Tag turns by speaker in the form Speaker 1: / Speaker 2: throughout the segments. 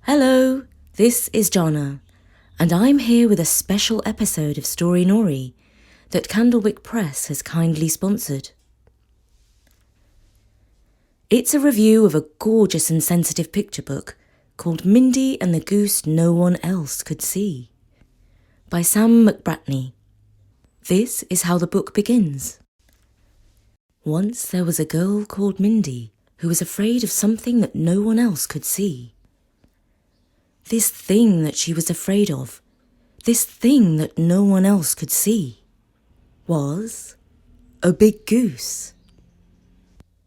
Speaker 1: Hello, this is Jonna, and I'm here with a special episode of Story Nori that Candlewick Press has kindly sponsored. It's a review of a gorgeous and sensitive picture book called Mindy and the Goose No One Else Could See by Sam McBratney. This is how the book begins. Once there was a girl called Mindy who was afraid of something that no one else could see. This thing that she was afraid of, this thing that no one else could see, was a big goose.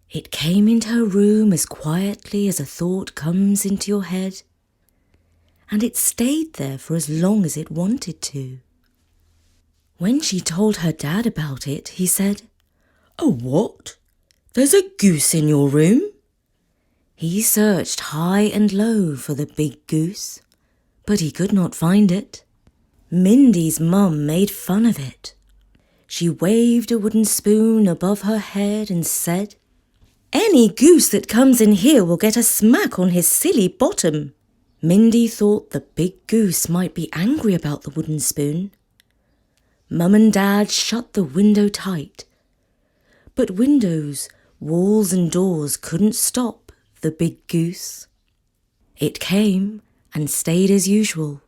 Speaker 1: It came into her room as quietly as a thought comes into your head, and it stayed there for as long as it wanted to. When she told her dad about it, he said, "A what? There's a goose in your room?" He searched high and low for the big goose, but he could not find it. Mindy's mum made fun of it. She waved a wooden spoon above her head and said, "Any goose that comes in here will get a smack on his silly bottom." Mindy thought the big goose might be angry about the wooden spoon. Mum and Dad shut the window tight, but windows, walls and doors couldn't stop the big goose. It came and stayed as usual.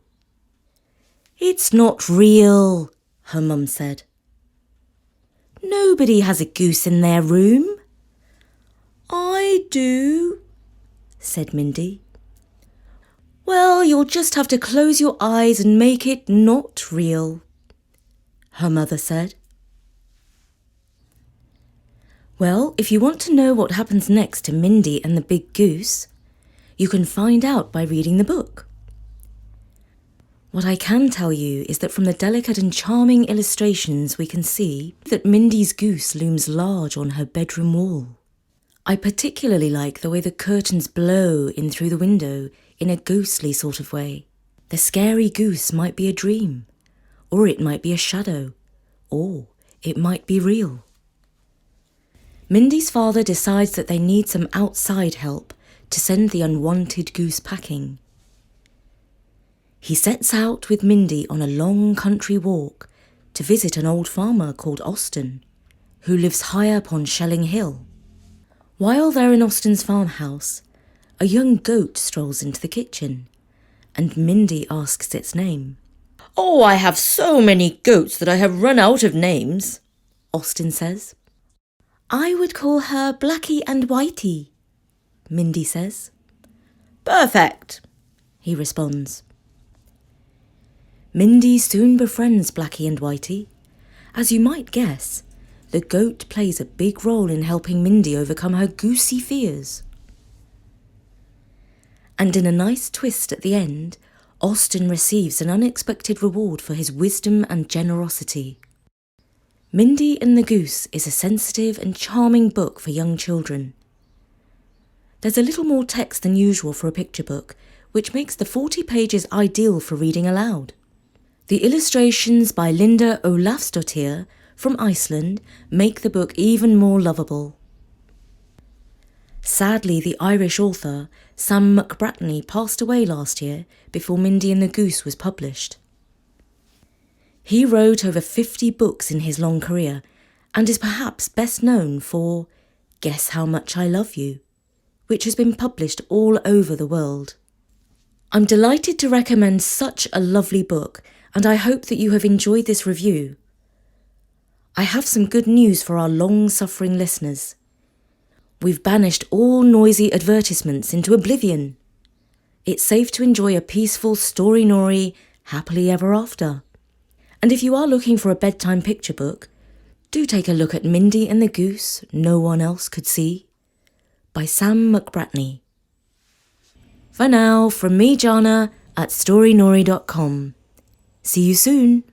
Speaker 1: "It's not real," her mum said. "Nobody has a goose in their room." "I do," said Mindy. "Well, you'll just have to close your eyes and make it not real," her mother said. Well, if you want to know what happens next to Mindy and the big goose, you can find out by reading the book. What I can tell you is that from the delicate and charming illustrations we can see that Mindy's goose looms large on her bedroom wall. I particularly like the way the curtains blow in through the window in a ghostly sort of way. The scary goose might be a dream, or it might be a shadow, or it might be real. Mindy's father decides that they need some outside help to send the unwanted goose packing. He sets out with Mindy on a long country walk to visit an old farmer called Austin, who lives high up on Shelling Hill. While they're in Austin's farmhouse, a young goat strolls into the kitchen, and Mindy asks its name. "Oh, I have so many goats that I have run out of names," Austin says. "I would call her Blackie and Whitey," Mindy says. "Perfect," he responds. Mindy soon befriends Blackie and Whitey. As you might guess, the goat plays a big role in helping Mindy overcome her goosey fears. And in a nice twist at the end, Austin receives an unexpected reward for his wisdom and generosity. Mindy and the Goose is a sensitive and charming book for young children. There's a little more text than usual for a picture book, which makes the 40 pages ideal for reading aloud. The illustrations by Linda Olafsdottir from Iceland make the book even more lovable. Sadly, the Irish author Sam McBratney passed away last year before Mindy and the Goose was published. He wrote over 50 books in his long career and is perhaps best known for Guess How Much I Love You, which has been published all over the world. I'm delighted to recommend such a lovely book, and I hope that you have enjoyed this review. I have some good news for our long-suffering listeners. We've banished all noisy advertisements into oblivion. It's safe to enjoy a peaceful Story Nori happily ever after. And if you are looking for a bedtime picture book, do take a look at Mindy and the Goose No One Else Could See by Sam McBratney. For now, from me, Jonna, at storynori.com. See you soon.